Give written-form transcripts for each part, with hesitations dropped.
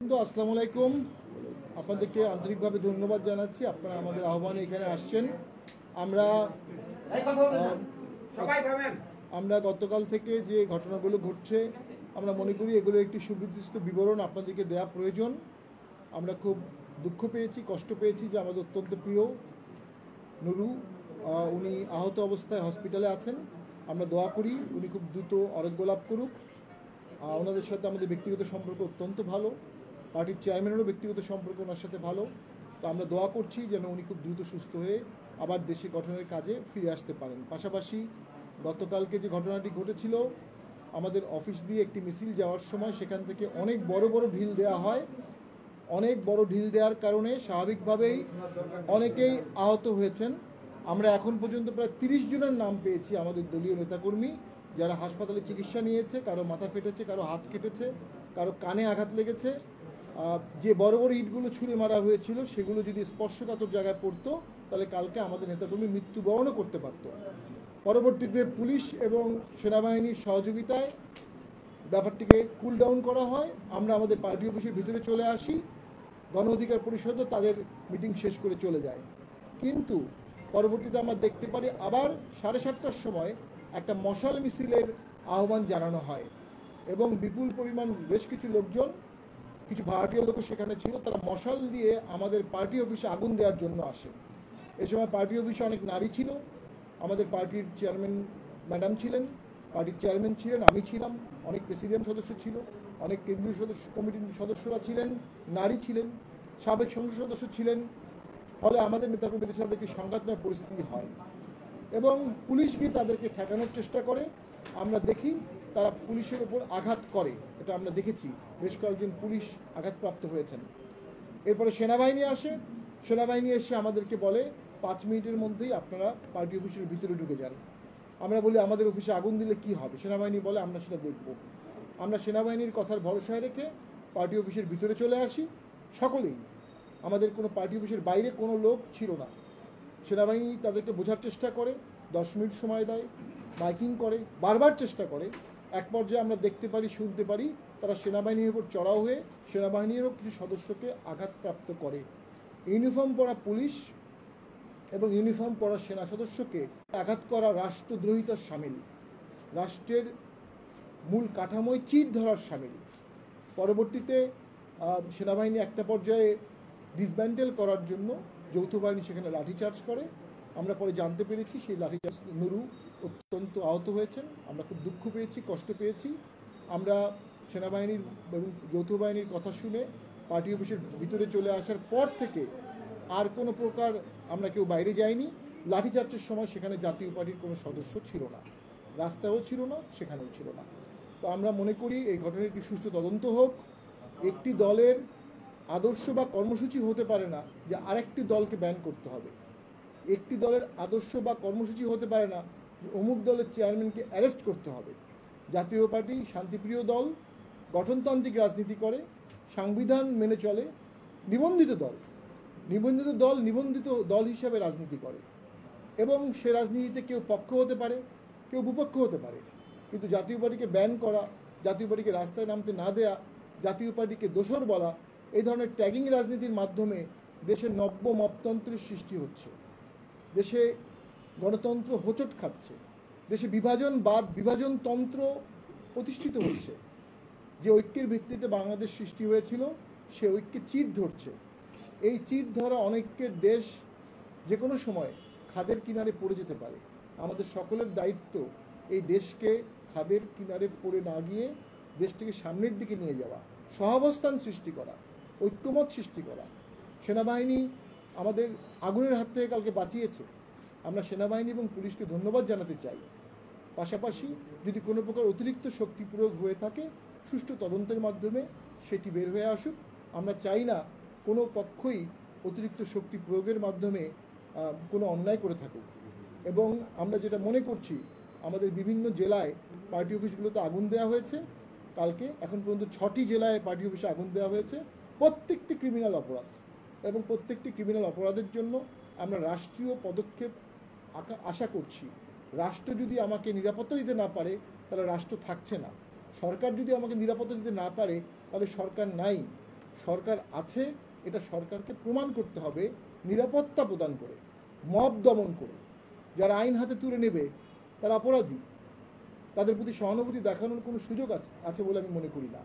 আসসালামু আলাইকুম। আপনাদেরকে আন্তরিকভাবে ধন্যবাদ জানাচ্ছি, আপনারা আমাদের আহ্বানে এখানে আসছেন। আমরা গতকাল থেকে যে ঘটনাগুলো ঘটছে আমরা মনে করি এগুলো একটি সুবিস্তৃত বিবরণ আপনাদেরকে দেওয়া প্রয়োজন। আমরা খুব দুঃখ পেয়েছি, কষ্ট পেয়েছি যে আমাদের অত্যন্ত প্রিয় নুরু উনি আহত অবস্থায় হসপিটালে আছেন। আমরা দোয়া করি উনি খুব দ্রুত আরোগ্য লাভ করুক। ওনাদের সাথে আমাদের ব্যক্তিগত সম্পর্ক অত্যন্ত ভালো, পার্টির চেয়ারম্যানেরও ব্যক্তিগত সম্পর্ক ওনার সাথে ভালো। তো আমরা দোয়া করছি যেন উনি খুব দ্রুত সুস্থ হয়ে আবার দেশে গঠনের কাজে ফিরে আসতে পারেন। পাশাপাশি গতকালকে যে ঘটনাটি ঘটেছিল, আমাদের অফিস দিয়ে একটি মিছিল যাওয়ার সময় সেখান থেকে অনেক বড় বড় ঢিল দেওয়া হয়। অনেক বড় ঢিল দেওয়ার কারণে স্বাভাবিকভাবেই অনেকেই আহত হয়েছেন। আমরা এখন পর্যন্ত প্রায় 30 জনের নাম পেয়েছি আমাদের দলীয় নেতাকর্মী যারা হাসপাতালে চিকিৎসা নিয়েছে। কারো মাথা ফেটেছে, কারো হাত কেটেছে, কারো কানে আঘাত লেগেছে। যে বড় বড় ইটগুলো ছুঁড়ে মারা হয়েছিল সেগুলো যদি স্পর্শকাতর জায়গায় পড়তো তাহলে কালকে আমাদের নেতাকর্মী মৃত্যুবরণও করতে পারত। পরবর্তীতে পুলিশ এবং সেনাবাহিনীর সহযোগিতায় ব্যাপারটিকে কুল ডাউন করা হয়। আমরা আমাদের পার্টি অফিসের ভিতরে চলে আসি, গণ অধিকার পরিষদও তাদের মিটিং শেষ করে চলে যায়। কিন্তু পরবর্তীতে আমরা দেখতে পারি আবার 7:30টার সময় একটা মশাল মিছিলের আহ্বান জানানো হয় এবং বিপুল পরিমাণ বেশ কিছু লোকজন, কিছু ভাড়াটিয়া লোক সেখানে ছিল, তারা মশাল দিয়ে আমাদের পার্টি অফিসে আগুন দেওয়ার জন্য আসে। এই সময় পার্টি অফিসে অনেক নারী ছিল, আমাদের পার্টির চেয়ারম্যান ম্যাডাম ছিলেন, পার্টির চেয়ারম্যান ছিলেন, আমি ছিলাম, অনেক প্রেসিডেন্ট সদস্য ছিল, অনেক কেন্দ্রীয় কমিটির সদস্যরা ছিলেন, নারী ছিলেন, সাবেক সংসদ সদস্য ছিলেন। ফলে আমাদের নেতাকর্মীদের সাথে একটি সংঘাতময় পরিস্থিতি হয় এবং পুলিশ গিয়ে তাদেরকে ঠেকানোর চেষ্টা করে। আমরা দেখি তারা পুলিশের ওপর আঘাত করে, এটা আমরা দেখেছি, বেশ কয়েকজন পুলিশ আঘাতপ্রাপ্ত হয়েছেন। এরপরে সেনাবাহিনী আসে, সেনাবাহিনী এসে আমাদেরকে বলে 5 মিনিটের মধ্যেই আপনারা পার্টি অফিসের ভিতরে ঢুকে যান। আমরা বলি আমাদের অফিসে আগুন দিলে কি হবে? সেনাবাহিনী বলে আমরা সেটা দেখব। আমরা সেনাবাহিনীর কথার ভরসায় রেখে পার্টি অফিসের ভিতরে চলে আসি সকলেই। আমাদের কোনো পার্টি অফিসের বাইরে কোনো লোক ছিল না। সেনাবাহিনী তাদেরকে বোঝার চেষ্টা করে, 10 মিনিট সময় দেয়, মাইকিং করে, বারবার চেষ্টা করে। এক পর্যায়ে আমরা দেখতে পারি, শুনতে পারি তারা সেনাবাহিনীর উপর চড়াও হয়ে সেনাবাহিনীরও কিছু সদস্যকে আঘাতপ্রাপ্ত করে। ইউনিফর্ম পরা পুলিশ এবং ইউনিফর্ম পরা সেনা সদস্যকে আঘাত করা রাষ্ট্রদ্রোহিতার সামিল, রাষ্ট্রের মূল কাঠামোয় চির ধরার সামিল। পরবর্তীতে সেনাবাহিনী একটা পর্যায়ে ডিসব্যান্ডেল করার জন্য যৌথ বাহিনী সেখানে লাঠিচার্জ করে। আমরা পরে জানতে পেরেছি সেই লাঠিচার্জ নুরু অত্যন্ত আহত হয়েছেন। আমরা খুব দুঃখ পেয়েছি, কষ্ট পেয়েছি। আমরা সেনাবাহিনীর এবং যৌথ বাহিনীর কথা শুনে পার্টি অফিসের ভিতরে চলে আসার পর থেকে আর কোনো প্রকার আমরা কেউ বাইরে যাইনি। লাঠিচার্জের সময় সেখানে জাতীয় পার্টির কোনো সদস্য ছিল না, রাস্তায়ও ছিল না, সেখানেও ছিল না। তো আমরা মনে করি এই ঘটনার একটি সুষ্ঠু তদন্ত হোক। একটি দলের আদর্শ বা কর্মসূচি হতে পারে না যে আরেকটি দলকে ব্যান করতে হবে। একটি দলের আদর্শ বা কর্মসূচি হতে পারে না যে অমুক দলের চেয়ারম্যানকে অ্যারেস্ট করতে হবে। জাতীয় পার্টি শান্তিপ্রিয় দল, গঠনতান্ত্রিক রাজনীতি করে, সংবিধান মেনে চলে, নিবন্ধিত দল হিসাবে রাজনীতি করে এবং সে রাজনীতিতে কেউ পক্ষ হতে পারে, কেউ বিপক্ষ হতে পারে। কিন্তু জাতীয় পার্টিকে ব্যান করা, জাতীয় পার্টিকে রাস্তায় নামতে না দেয়া, জাতীয় পার্টিকে দোসর বলা, এই ধরনের ট্যাগিং রাজনীতির মাধ্যমে দেশে নব্য মপতন্ত্রের সৃষ্টি হচ্ছে, দেশে গণতন্ত্র হোঁচট খাচ্ছে, দেশে বিভাজনতন্ত্র প্রতিষ্ঠিত হচ্ছে। যে ঐক্যের ভিত্তিতে বাংলাদেশ সৃষ্টি হয়েছিল সে ঐক্যে চির ধরছে। এই চির ধরা অনৈক্যের দেশ যে কোনো সময় খাদের কিনারে পড়ে যেতে পারে। আমাদের সকলের দায়িত্ব এই দেশকে খাদের কিনারে পড়ে না গিয়ে দেশটিকে সামনের দিকে নিয়ে যাওয়া, সহাবস্থান সৃষ্টি করা, ঐক্যমত সৃষ্টি করা। সেনাবাহিনী আমাদের আগুনের হাত থেকে কালকে বাঁচিয়েছে, আমরা সেনাবাহিনী এবং পুলিশকে ধন্যবাদ জানাতে চাই। পাশাপাশি যদি কোনো প্রকার অতিরিক্ত শক্তি প্রয়োগ হয়ে থাকে সুষ্ঠু তদন্তের মাধ্যমে সেটি বের হয়ে আসুক। আমরা চাই না কোনো পক্ষই অতিরিক্ত শক্তি প্রয়োগের মাধ্যমে কোনো অন্যায় করে থাকুক। এবং আমরা যেটা মনে করছি, আমাদের বিভিন্ন জেলায় পার্টি অফিসগুলোতে আগুন দেওয়া হয়েছে। কালকে এখন পর্যন্ত 6টি জেলায় পার্টি অফিসে আগুন দেওয়া হয়েছে। প্রত্যেকটি ক্রিমিনাল অপরাধ এবং প্রত্যেকটি ক্রিমিনাল অপরাধের জন্য আমরা রাষ্ট্রীয় পদক্ষেপ আশা করছি। রাষ্ট্র যদি আমাকে নিরাপত্তা দিতে না পারে তাহলে রাষ্ট্র থাকছে না। সরকার যদি আমাকে নিরাপত্তা দিতে না পারে তাহলে সরকার নাই। সরকার আছে, এটা সরকারকে প্রমাণ করতে হবে নিরাপত্তা প্রদান করে, মব দমন করে। যারা আইন হাতে তুলে নেবে তারা অপরাধী, তাদের প্রতি সহানুভূতি দেখানোর কোনো সুযোগ আছে বলে আমি মনে করি না।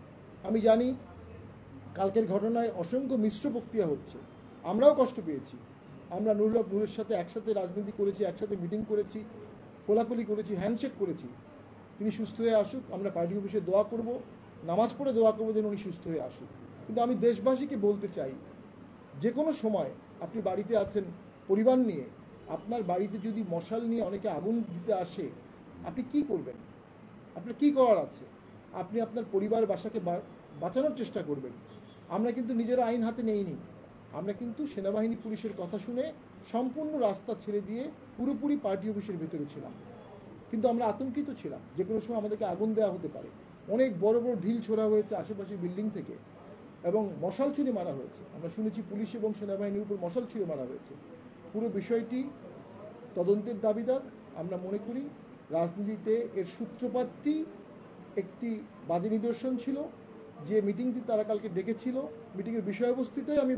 আমি জানি কালকের ঘটনায় অসংখ্য মিশ্র প্রক্রিয়া হচ্ছে, আমরাও কষ্ট পেয়েছি। আমরা নুরুল হক নূরের সাথে একসাথে রাজনীতি করেছি, একসাথে মিটিং করেছি, কোলাকুলি করেছি, হ্যান্ডশেক করেছি। তিনি সুস্থ হয়ে আসুক, আমরা পার্টি অফিসে দোয়া করব, নামাজ পড়ে দোয়া করবো যেন উনি সুস্থ হয়ে আসুক। কিন্তু আমি দেশবাসীকে বলতে চাই, যে কোনো সময় আপনি বাড়িতে আছেন পরিবার নিয়ে, আপনার বাড়িতে যদি মশাল নিয়ে অনেকে আগুন দিতে আসে, আপনি কি করবেন? আপনার কি করার আছে? আপনি আপনার পরিবার বাসাকে বাঁচানোর চেষ্টা করবেন। আমরা কিন্তু নিজেরা আইন হাতে নেইনি, আমরা কিন্তু সেনাবাহিনী পুলিশের কথা শুনে সম্পূর্ণ রাস্তা ছেড়ে দিয়ে পুরোপুরি পার্টি অফিসের ভেতরে ছিলাম। কিন্তু আমরা আতঙ্কিত ছিলাম, যে কোনো সময় আমাদেরকে আগুন দেওয়া হতে পারে। অনেক বড় বড় ঢিল ছোড়া হয়েছে আশেপাশের বিল্ডিং থেকে এবং মশাল ছুরি মারা হয়েছে। আমরা শুনেছি পুলিশ এবং সেনাবাহিনীর উপর মশাল ছুরি মারা হয়েছে। পুরো বিষয়টি তদন্তের দাবিদার। আমরা মনে করি রাজনীতিতে এর সূত্রপাতটি একটি বাজে নিদর্শন ছিল। যে মিটিংটি তারা কালকে ডেকেছিল, মিটিংয়ের বিষয়বস্তুটাই আমি